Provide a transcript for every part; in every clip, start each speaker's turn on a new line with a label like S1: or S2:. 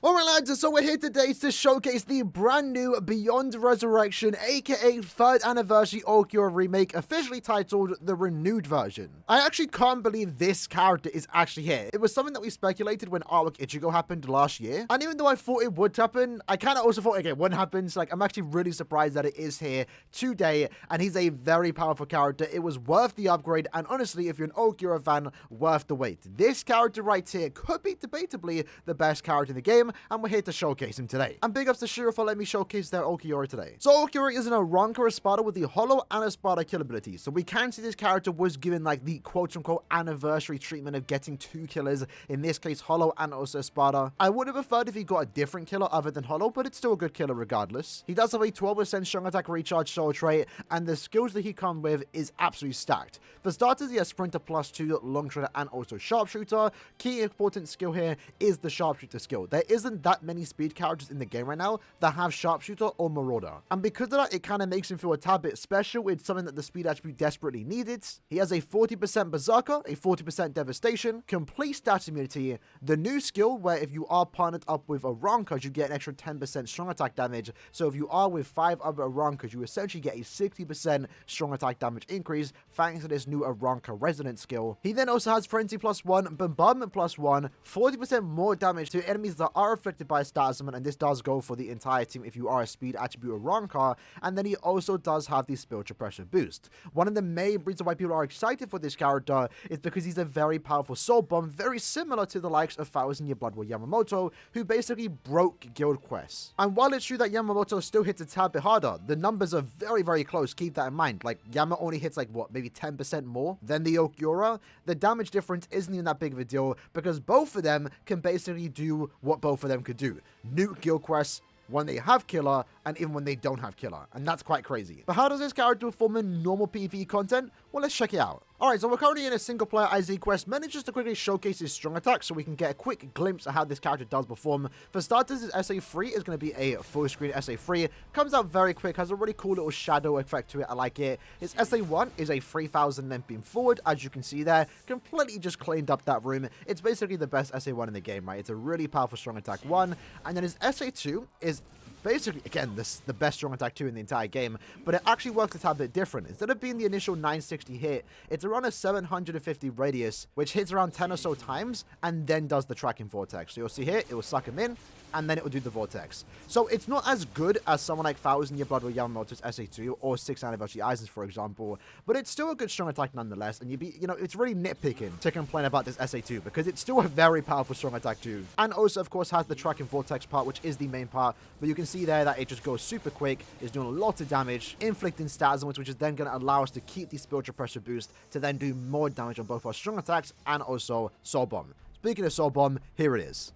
S1: Alright lads, so we're here today to showcase the brand new Beyond Resurrection, aka 3rd Anniversary ULQUIORRA remake, officially titled the Renewed version. I actually can't believe this character is actually here. It was something that we speculated when Artwork Ichigo happened last year, and even though I thought it would happen, I kind of also thought, okay, it wouldn't happen, so like, I'm actually really surprised that it is here today, and he's a very powerful character. It was worth the upgrade, and honestly, if you're an ULQUIORRA fan, worth the wait. This character right here could be debatably the best character in the game, and we're here to showcase him today. And big ups to Shiro for letting me showcase their ULQUIORRA today. So ULQUIORRA is an Aaroniero Espada with the Hollow and Espada kill ability. So we can see this character was given like the quote-unquote anniversary treatment of getting 2 killers, in this case Hollow and also Espada. I would have preferred if he got a different killer other than Hollow, but it's still a good killer regardless. He does have a 12% strong attack recharge soul trait, and the skills that he comes with is absolutely stacked. For starters, he has Sprinter +2, Long Strider, and also Sharpshooter. Key important skill here is the Sharpshooter skill. There isn't that many speed characters in the game right now that have Sharpshooter or Marauder, and because of that, it kind of makes him feel a tad bit special. It's something that the speed attribute desperately needed. He has a 40% Berserker, a 40% Devastation, complete stat immunity, the new skill where if you are partnered up with Aaroniero, you get an extra 10% strong attack damage. So if you are with 5 other Aaroniero, you essentially get a 60% strong attack damage increase thanks to this new Aaroniero Resonance skill. He then also has Frenzy +1, Bombardment +1, 40% more damage to enemies that are afflicted by Statusman, and this does go for the entire team if you are a speed attribute Aaroniero. And then he also does have the spiritual pressure boost. One of the main reasons why people are excited for this character is because he's a very powerful soul bomb, very similar to the likes of 1000 Year Blood War Yamamoto, who basically broke guild quests. And while it's true that Yamamoto still hits a tad bit harder, the numbers are very close. Keep that in mind. Like, Yama only hits like what, maybe 10% more than the ULQUIORRA. The damage difference isn't even that big of a deal because both of them can basically do what both of them could do: nuke guild quests when they have killer and even when they don't have killer, and that's quite crazy. But how does this character perform in normal PvE content? Well, let's check it out. Alright, so we're currently in a single player IZ quest, mainly just to quickly showcase his strong attack so we can get a quick glimpse of how this character does perform. For starters, his SA3 is going to be a full screen SA3, comes out very quick, has a really cool little shadow effect to it, I like it. His SA1 is a 3000 length beam forward, as you can see there, completely just cleaned up that room. It's basically the best SA1 in the game, right? It's a really powerful strong attack 1, and then his SA2 is basically, again, the best strong attack 2 in the entire game, but it actually works a tad bit different. Instead of being the initial 960 hit, it's around a 750 radius, which hits around 10 or so times, and then does the tracking vortex. So you'll see here, it will suck him in, and then it will do the vortex. So it's not as good as someone like 1000 Year Blood War Yamamoto's SA2 or 6th Anniversary Aizen's, for example, but it's still a good strong attack nonetheless, and it's really nitpicking to complain about this SA2 because it's still a very powerful strong attack 2. And also, of course, has the tracking vortex part, which is the main part, but you can see there that it just goes super quick, is doing a lot of damage, inflicting stats, which is then going to allow us to keep the spiritual pressure boost to then do more damage on both our strong attacks and also soul bomb. Speaking of soul bomb, here it is.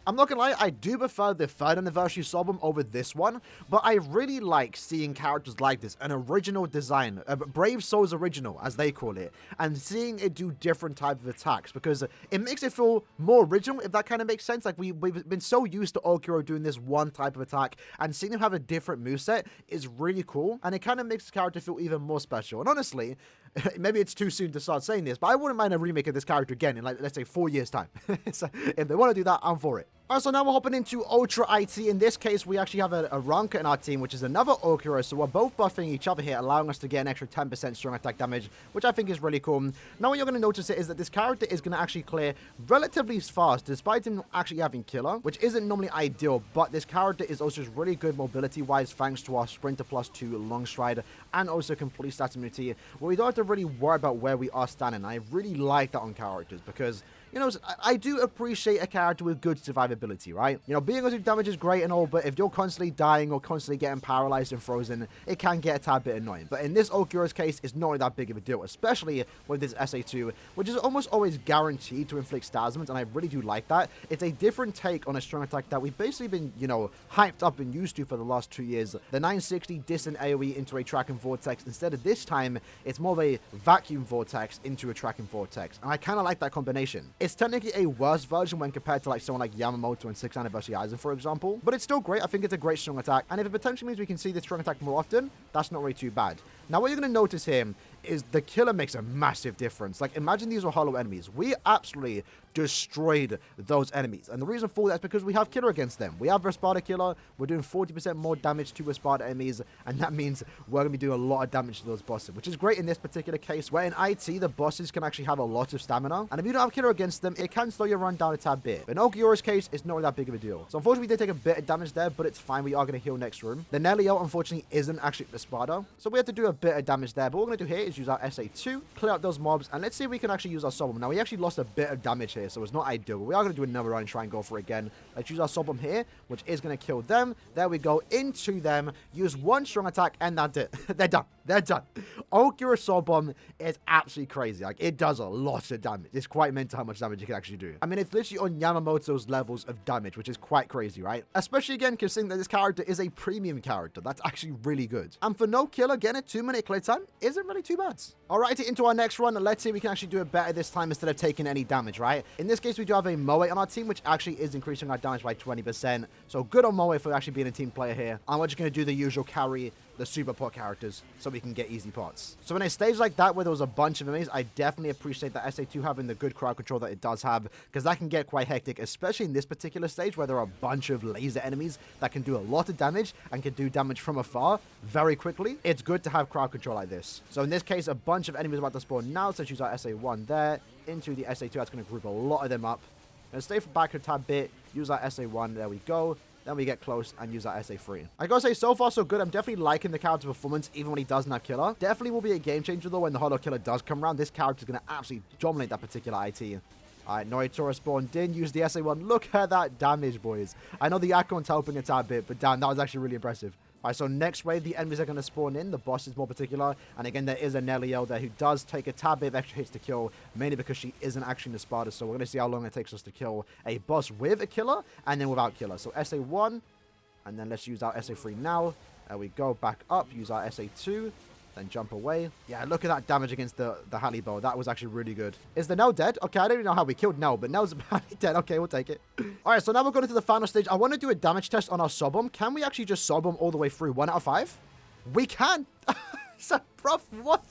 S1: I'm not gonna lie, I do prefer the 3rd Anniversary Soul Bomb over this one, but I really like seeing characters like this, an original design, a Brave Souls original, as they call it, and seeing it do different types of attacks, because it makes it feel more original, if that kind of makes sense. Like, we've been so used to ULQUIORRA doing this one type of attack, and seeing him have a different moveset is really cool, and it kind of makes the character feel even more special. And honestly, maybe it's too soon to start saying this, but I wouldn't mind a remake of this character again in, like, let's say 4 years' time. So if they want to do that, I'm for it. Alright, so now we're hopping into Ultra IT. In this case, we actually have a Aaroniero in our team, which is another ULQUIORRA, so we're both buffing each other here, allowing us to get an extra 10% strong attack damage, which I think is really cool. Now what you're going to notice is that this character is going to actually clear relatively fast, despite him actually having killer, which isn't normally ideal, but this character is also just really good mobility-wise, thanks to our Sprinter +2, Long Stride, and also complete stat immunity, where we don't have to really worry about where we are standing. I really like that on characters, because I do appreciate a character with good survivability, right? Being able to do damage is great and all, but if you're constantly dying or constantly getting paralyzed and frozen, it can get a tad bit annoying. But in this ULQUIORRA's case, it's not really that big of a deal, especially with this SA2, which is almost always guaranteed to inflict Stasmans, and I really do like that. It's a different take on a strong attack that we've basically been, hyped up and used to for the last 2 years. The 960 distant AoE into a tracking vortex. Instead of this time, it's more of a vacuum vortex into a tracking vortex, and I kind of like that combination. It's technically a worse version when compared to like someone like Yamamoto and 6th Anniversary Aizen, for example. But it's still great. I think it's a great strong attack. And if it potentially means we can see this strong attack more often, that's not really too bad. Now, what you're going to notice here is the killer makes a massive difference. Like, imagine these were hollow enemies. We absolutely destroyed those enemies. And the reason for that is because we have killer against them. We have Respada killer. We're doing 40% more damage to Respada enemies. And that means we're going to be doing a lot of damage to those bosses, which is great in this particular case, where in IT, the bosses can actually have a lot of stamina. And if you don't have killer against them, it can slow your run down a tad bit. But in ULQUIORRA's case, it's not really that big of a deal. So unfortunately, we did take a bit of damage there, but it's fine. We are going to heal next room. The Nelio, unfortunately, isn't actually Respada. So we have to do a bit of damage there. But what we're going to do here is use our SA2, clear out those mobs, and let's see if we can actually use our Soul Bomb. Now, we actually lost a bit of damage here, so it's not ideal. But we are going to do another run and try and go for it again. Let's use our Soul Bomb here, which is going to kill them. There we go. Into them. Use one strong attack, and that's it. They're done. They're done. ULQUIORRA Soul Bomb is absolutely crazy. Like, it does a lot of damage. It's quite mental how much damage you can actually do. I mean, it's literally on Yamamoto's levels of damage, which is quite crazy, right? Especially, again, considering that this character is a premium character. That's actually really good. And for no killer, getting a 2-minute clear time isn't really too bad. Alrighty, into our next run. Let's see if we can actually do it better this time instead of taking any damage, right? In this case, we do have a Moe on our team, which actually is increasing our damage by 20%. So good on Moe for actually being a team player here. And we're just going to do the usual carry the super pot characters so we can get easy pots. So in a stage like that where there was a bunch of enemies, I definitely appreciate that SA2 having the good crowd control that it does have, because that can get quite hectic, especially in this particular stage where there are a bunch of laser enemies that can do a lot of damage and can do damage from afar very quickly. It's good to have crowd control like this. So in this case, a bunch of enemies are about to spawn now, so let's use our SA1 there into the SA2. That's going to group a lot of them up. And stay back a tad bit, use our SA1, there we go. Then we get close and use that SA3. I gotta say, so far so good. I'm definitely liking the character performance, even when he doesn't have killer. Definitely will be a game changer, though, when the Hollow Killer does come around. This character is going to absolutely dominate that particular IT. Alright, Noritora spawned in, use the SA1. Look at that damage, boys. I know the Akon's helping a tad bit, but damn, that was actually really impressive. Alright, so next wave, the enemies are going to spawn in. The boss is more particular. And again, there is a Nelio there who does take a tad bit of extra hits to kill, mainly because she isn't actually in the Sparta. So we're going to see how long it takes us to kill a boss with a killer and then without killer. So SA1, and then let's use our SA3 now. There we go, back up, use our SA2, then jump away. Yeah, look at that damage against the Halibo. That was actually really good. Is the Nell dead? Okay, I don't even know how we killed Nell, but Nell's apparently dead. Okay, we'll take it. All right, so now we're going into the final stage. I want to do a damage test on our Soul Bomb. Can we actually just Soul Bomb all the way through? 1 out of 5? We can. So, bruv, what?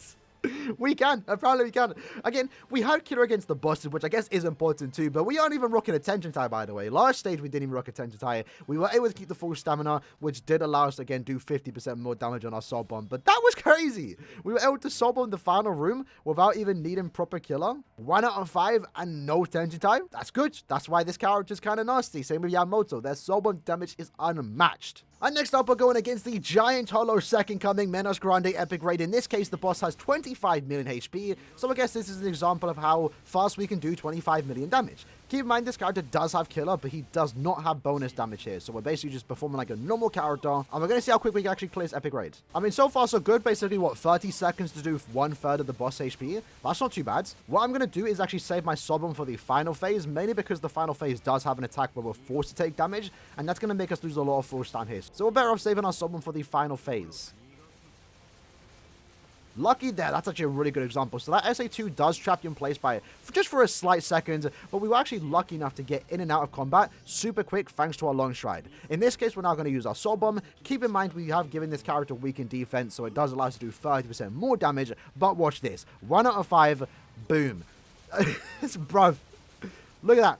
S1: We can. Apparently we can. Again, we had killer against the bosses, which I guess is important too, but we aren't even rocking attention tie, by the way. Last stage, we didn't even rock attention tie. We were able to keep the full stamina, which did allow us to, again, do 50% more damage on our Soul Bomb, but that was crazy. We were able to Soul Bomb the final room without even needing proper killer. 1 out of 5 and no attention tie. That's good. That's why this character is kind of nasty. Same with Yamamoto. Their Soul Bomb damage is unmatched. And next up, we're going against the Giant Hollow Second Coming Menos Grande Epic Raid. In this case, the boss has 25 million HP, so I guess this is an example of how fast we can do 25 million damage. Keep in mind, this character does have killer, but he does not have bonus damage here, so we're basically just performing like a normal character, and we're going to see how quick we can actually clear this Epic Raid. I mean, so far so good. Basically, what, 30 seconds to do 1/3 of the boss HP? That's not too bad. What I'm going to do is actually save my Soul Bomb for the final phase, mainly because the final phase does have an attack where we're forced to take damage, and that's going to make us lose a lot of force time here. So we're better off saving our Soul Bomb for the final phase. Lucky there, that's actually a really good example. So that SA2 does trap you in place just for a slight second, but we were actually lucky enough to get in and out of combat super quick thanks to our long stride. In this case, we're now going to use our Soul Bomb. Keep in mind, we have given this character weakened defense, so it does allow us to do 30% more damage, but watch this. 1 out of 5, boom. Bruv, look at that.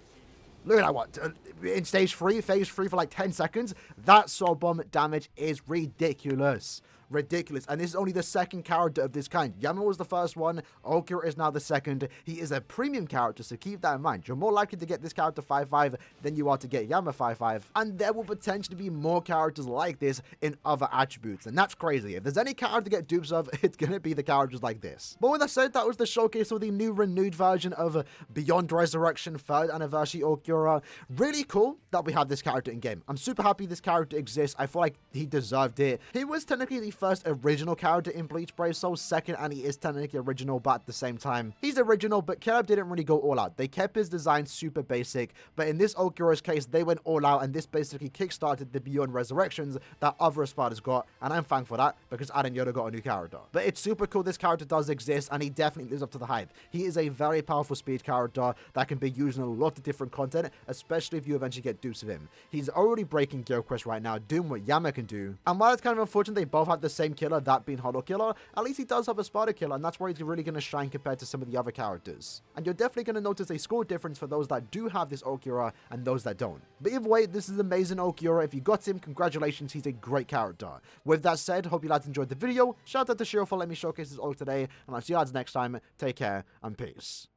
S1: Look at that, what? In phase 3 for like 10 seconds, that Soul Bomb damage is ridiculous. Ridiculous. And this is only the second character of this kind. Yama was the first one. ULQUIORRA is now the second. He is a premium character, so keep that in mind. You're more likely to get this character 5/5 than you are to get Yama 5/5. And there will potentially be more characters like this in other attributes. And that's crazy. If there's any character to get dupes of, it's going to be the characters like this. But with that said, that was the showcase of the new renewed version of Beyond Resurrection 3rd Anniversary ULQUIORRA. Really cool that we have this character in game. I'm super happy this character exists. I feel like he deserved it. He was technically the first original character in Bleach Brave Soul, second, and he is technically original, but at the same time, he's original, but Caleb didn't really go all out. They kept his design super basic, but in this ULQUIORRA's case, they went all out, and this basically kickstarted the Beyond Resurrections that other Espadas got, and I'm thankful for that, because Aaroniero got a new character. But it's super cool this character does exist, and he definitely lives up to the hype. He is a very powerful speed character that can be used in a lot of different content, especially if you eventually get dupes of him. He's already breaking Gear Quest right now, doing what Yama can do, and while it's kind of unfortunate they both have the same killer, that being Hollow Killer, at least he does have a Spada killer, and that's where he's really going to shine compared to some of the other characters. And you're definitely going to notice a score difference for those that do have this ULQUIORRA and those that don't. But either way, this is amazing ULQUIORRA. If you got him, congratulations, he's a great character. With that said, hope you guys enjoyed the video. Shout out to Shiro for letting me showcase this ult today, and I'll see you guys next time. Take care, and peace.